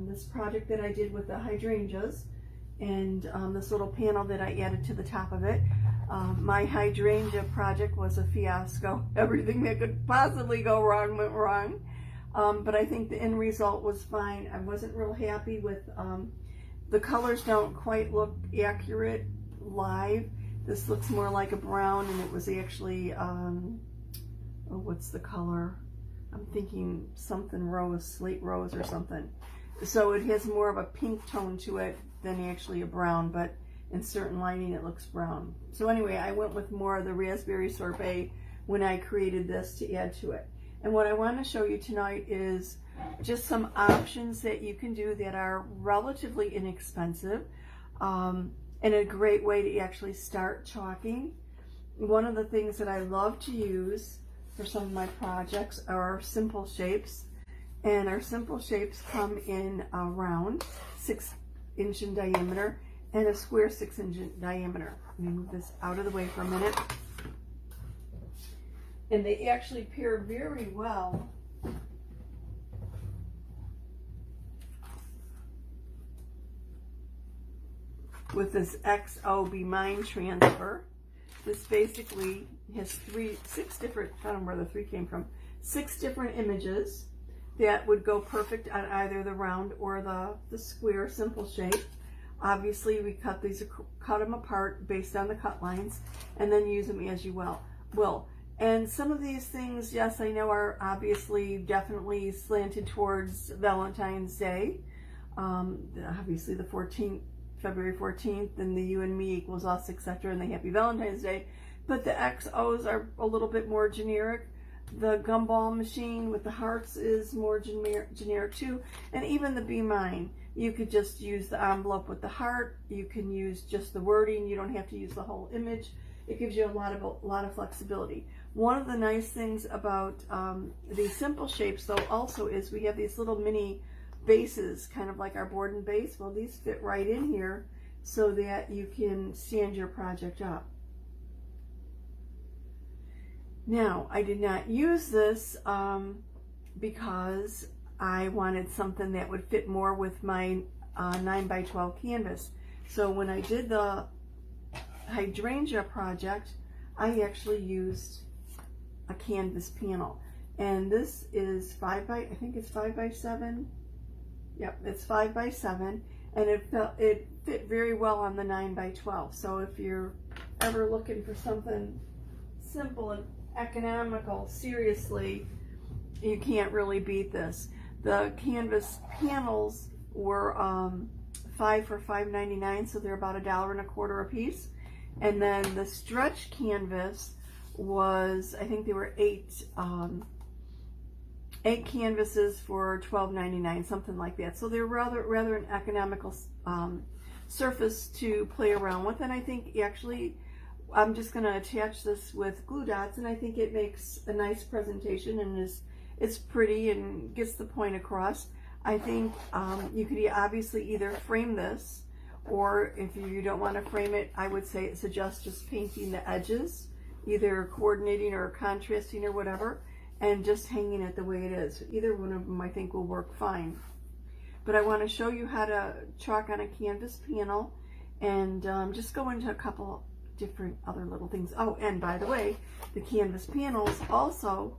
this project that I did with the hydrangeas and this little panel that I added to the top of it. My hydrangea project was a fiasco. Everything that could possibly go wrong went wrong. But I think the end result was fine. I wasn't real happy with, the colors don't quite look accurate live. This looks more like a brown, and it was actually, oh, what's the color? I'm thinking something rose, slate rose or something. So it has more of a pink tone to it than actually a brown, but in certain lighting it looks brown. So anyway, I went with more of the raspberry sorbet when I created this to add to it. And what I want to show you tonight is just some options that you can do that are relatively inexpensive, and a great way to actually start chalking. One of the things that I love to use for some of my projects are simple shapes, and our simple shapes come in a round 6-inch in diameter and a square 6-inch in diameter. Let me move this out of the way for a minute. And they actually pair very well with this XO Be Mine transfer. This basically has 6 different, I don't know where the 3 came from, 6 different images that would go perfect on either the round or the square simple shape. Obviously, we cut them apart based on the cut lines, and then use them as you will. And some of these things, yes, I know are obviously definitely slanted towards Valentine's Day. Obviously the 14th, February 14th, and the you and me equals us, etc., and the Happy Valentine's Day. But the XOs are a little bit more generic. The gumball machine with the hearts is more generic too. And even the Be Mine, you could just use the envelope with the heart. You can use just the wording. You don't have to use the whole image. It gives you a lot of flexibility. One of the nice things about these simple shapes, though, also is we have these little mini bases, kind of like our board and base. Well, these fit right in here so that you can stand your project up. Now, I did not use this because I wanted something that would fit more with my 9x12 canvas. So when I did the hydrangea project, I actually used a canvas panel, and this is I think it's 5x7. Yep, it's 5x7, and it fit very well on the 9x12. So if you're ever looking for something simple and economical, seriously, you can't really beat this. The canvas panels were 5 for $5.99, so they're about $1.25 a piece. And then the stretch canvas was, I think they were 8 canvases for $12.99, something like that. So they're rather an economical surface to play around with. And I think actually I'm just going to attach this with glue dots, and I think it makes a nice presentation, and it's pretty and gets the point across. I think you could obviously either frame this, or if you don't want to frame it, I would suggest just painting the edges, either coordinating or contrasting or whatever, and just hanging it the way it is. Either one of them I think will work fine. But I want to show you how to chalk on a canvas panel, and just go into a couple different other little things. Oh, and by the way, the canvas panels also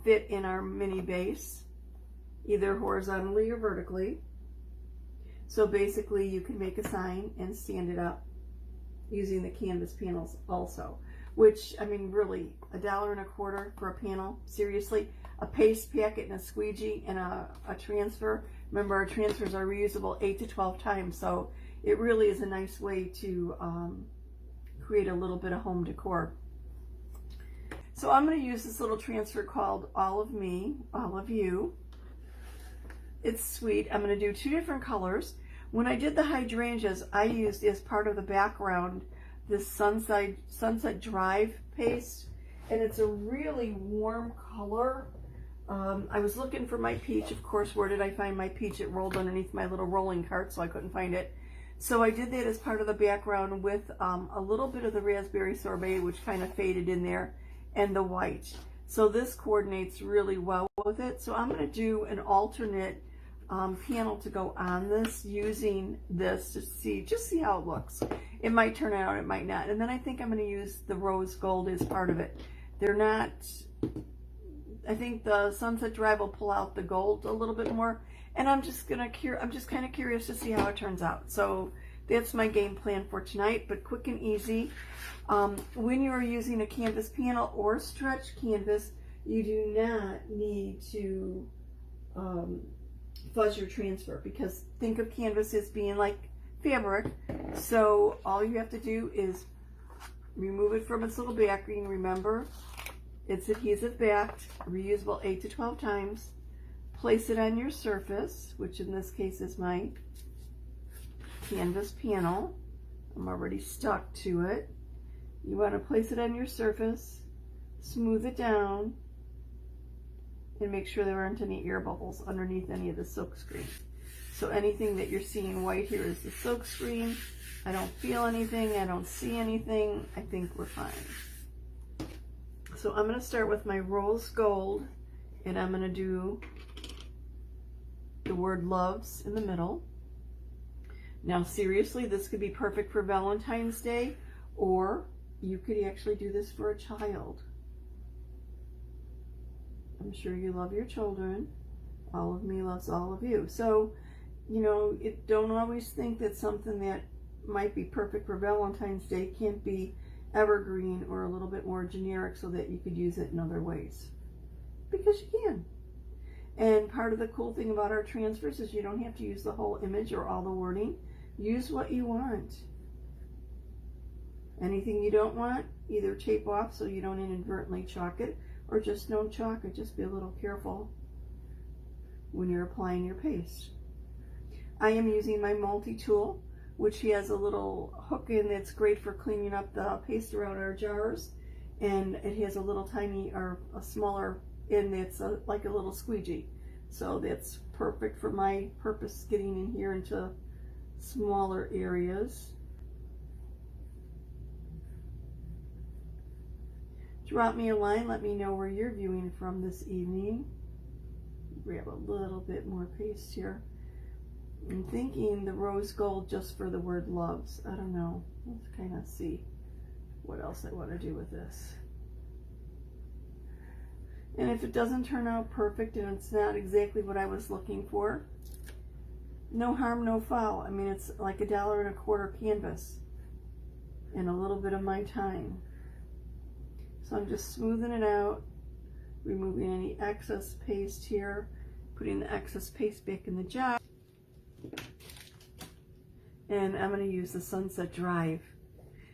fit in our mini base, either horizontally or vertically. So basically you can make a sign and stand it up using the canvas panels also, which, I mean, really, $1.25 for a panel. Seriously, a paste packet and a squeegee and a transfer. Remember, our transfers are reusable 8 to 12 times, so it really is a nice way to create a little bit of home decor. So I'm going to use this little transfer called All of Me, All of You. It's sweet. I'm going to do 2 different colors. When I did the hydrangeas, I used as part of the background this Sunset Drive paste, and it's a really warm color. I was looking for my peach. Of course, where did I find my peach? It rolled underneath my little rolling cart, so I couldn't find it. So I did that as part of the background with a little bit of the raspberry sorbet, which kind of faded in there, and the white. So this coordinates really well with it. So I'm going to do an alternate panel to go on this, using this to see, just see how it looks. It might turn out, it might not. And then I think I'm going to use the rose gold as part of it. They're not, I think the Sunset Drive will pull out the gold a little bit more. And I'm just kind of curious to see how it turns out. So that's my game plan for tonight, but quick and easy. When you're using a canvas panel or stretch canvas, you do not need to fuzz your transfer, because think of canvas as being like fabric. So all you have to do is remove it from its little backing. Remember, it's adhesive backed, reusable 8 to 12 times. Place it on your surface, which in this case is my canvas panel. I'm already stuck to it. You want to place it on your surface, smooth it down, and make sure there aren't any air bubbles underneath any of the silk screen. So anything that you're seeing white here is the silk screen. I don't feel anything, I don't see anything. I think we're fine. So I'm going to start with my rose gold, and I'm going to do the word loves in the middle. Now seriously, this could be perfect for Valentine's Day, or you could actually do this for a child. I'm sure you love your children. All of me loves all of you. So, you know, don't always think that something that might be perfect for Valentine's Day can't be evergreen or a little bit more generic, so that you could use it in other ways. Because you can. And part of the cool thing about our transfers is you don't have to use the whole image or all the wording. Use what you want. Anything you don't want, either tape off so you don't inadvertently chalk it, or just don't chalk it. Just be a little careful when you're applying your paste. I am using my multi-tool, which has a little hook in that's great for cleaning up the paste around our jars, and it has a little tiny, or a smaller end that's like a little squeegee. So that's perfect for my purpose, getting in here into smaller areas. Drop me a line, let me know where you're viewing from this evening. Grab a little bit more paste here. I'm thinking the rose gold just for the word loves. I don't know. Let's kind of see what else I want to do with this. And if it doesn't turn out perfect and it's not exactly what I was looking for, no harm, no foul. I mean, it's like $1.25 canvas and a little bit of my time. So I'm just smoothing it out, removing any excess paste here, putting the excess paste back in the jar. And I'm going to use the Sunset Drive.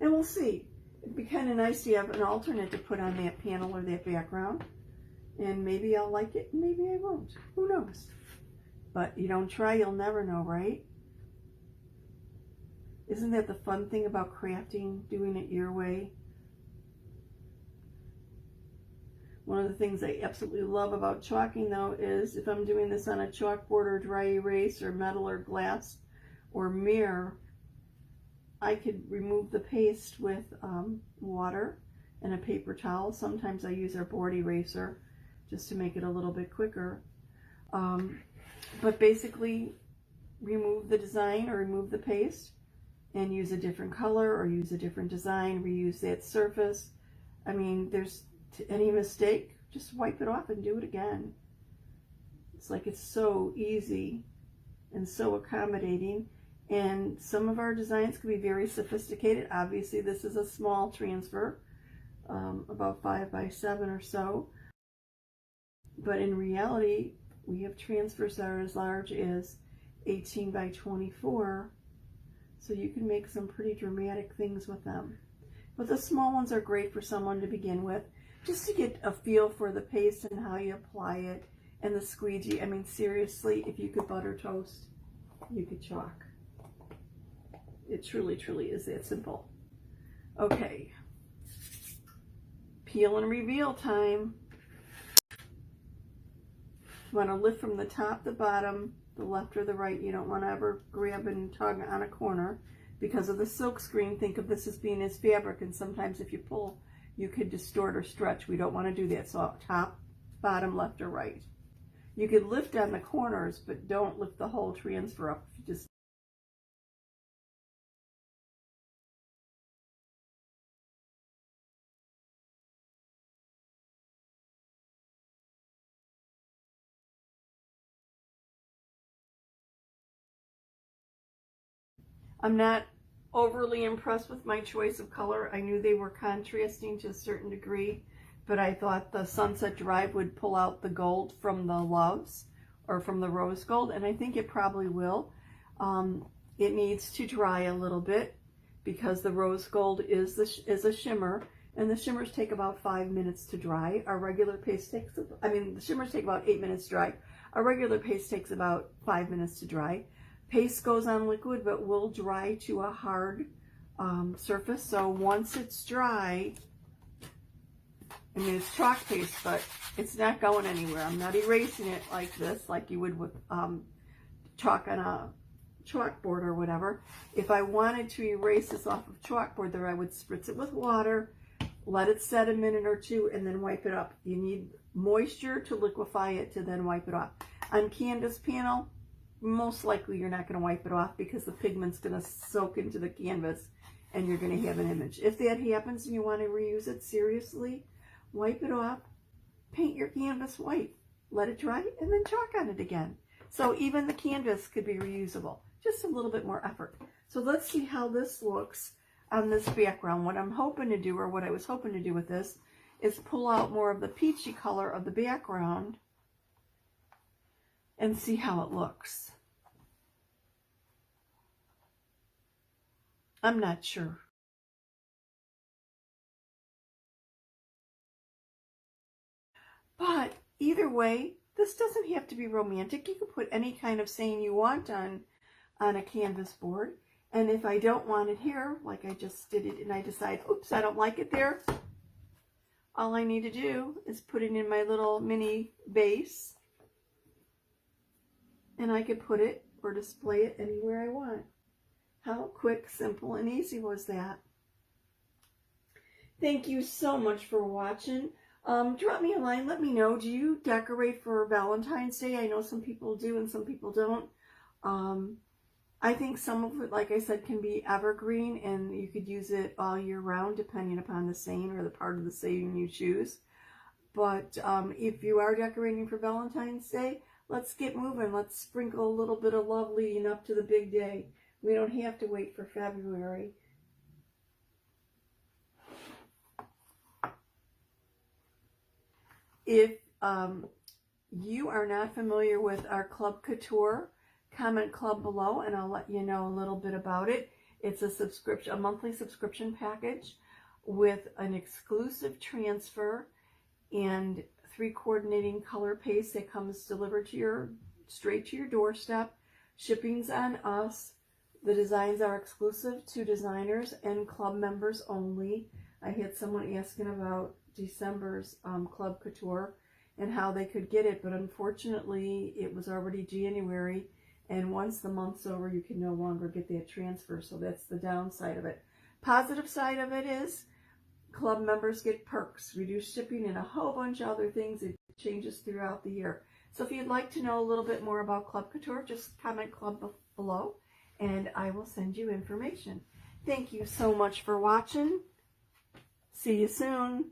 And we'll see. It'd be kind of nice to have an alternate to put on that panel or that background. And maybe I'll like it, and maybe I won't. Who knows? But you don't try, you'll never know, right? Isn't that the fun thing about crafting, doing it your way? One of the things I absolutely love about chalking, though, is if I'm doing this on a chalkboard or dry erase or metal or glass or mirror, I could remove the paste with water and a paper towel. Sometimes I use our board eraser just to make it a little bit quicker. But basically, remove the design or remove the paste and use a different color or use a different design, reuse that surface. I mean, there's any mistake, just wipe it off and do it again. It's like it's so easy and so accommodating. And some of our designs can be very sophisticated. Obviously, this is a small transfer, about 5 by 7 or so. But in reality, we have transfers that are as large as 18 by 24. So you can make some pretty dramatic things with them. But the small ones are great for someone to begin with, just to get a feel for the paste and how you apply it, and the squeegee. I mean, seriously, if you could butter toast, you could chalk. It truly, truly is that simple. Okay. Peel and reveal time. You want to lift from the top to bottom, the left or the right. You don't want to ever grab and tug on a corner. Because of the silk screen, think of this as being as fabric, and sometimes if you pull, you could distort or stretch. We don't want to do that. So top, bottom, left, or right. You could lift on the corners, but don't lift the whole transfer up. Just I'm not overly impressed with my choice of color. I knew they were contrasting to a certain degree, but I thought the Sunset Drive would pull out the gold from the Loves or from the rose gold, and I think it probably will. It needs to dry a little bit because the rose gold is a shimmer, and the shimmers take about 5 minutes to dry. Our regular paste takes, the shimmers take about 8 minutes to dry. Our regular paste takes about 5 minutes to dry. Paste goes on liquid, but will dry to a hard surface. So once it's dry, I mean, it's chalk paste, but it's not going anywhere. I'm not erasing it like this, like you would with chalk on a chalkboard or whatever. If I wanted to erase this off of chalkboard there, I would spritz it with water, let it set a minute or two, and then wipe it up. You need moisture to liquefy it to then wipe it off. On canvas panel, most likely you're not going to wipe it off because the pigment's going to soak into the canvas and you're going to have an image. If that happens and you want to reuse it seriously, wipe it off, paint your canvas white, let it dry, and then chalk on it again. So even the canvas could be reusable, just a little bit more effort. So let's see how this looks on this background. What I'm hoping to do, or what I was hoping to do with this, is pull out more of the peachy color of the background and see how it looks. I'm not sure. But either way, this doesn't have to be romantic. You can put any kind of saying you want on a canvas board. And if I don't want it here, like I just did it, and I decide, oops, I don't like it there, all I need to do is put it in my little mini base, and I could put it or display it anywhere I want. How quick, simple, and easy was that? Thank you so much for watching. Drop me a line. Let me know. Do you decorate for Valentine's Day? I know some people do and some people don't. I think some of it, like I said, can be evergreen, and you could use it all year round depending upon the saying or the part of the saying you choose. But if you are decorating for Valentine's Day, let's get moving. Let's sprinkle a little bit of love leading up to the big day. We don't have to wait for February. If you are not familiar with our Club Couture, comment club below and I'll let you know a little bit about it. It's a subscription, a monthly subscription package with an exclusive transfer and 3 coordinating color paste that comes delivered to straight to your doorstep. Shipping's on us. The designs are exclusive to designers and club members only. I had someone asking about December's Club Couture and how they could get it, but unfortunately it was already January, and once the month's over you can no longer get that transfer, so that's the downside of it. Positive side of it is club members get perks, reduced shipping, and a whole bunch of other things. It changes throughout the year. So if you'd like to know a little bit more about Club Couture, just comment club below and I will send you information. Thank you so much for watching. See you soon.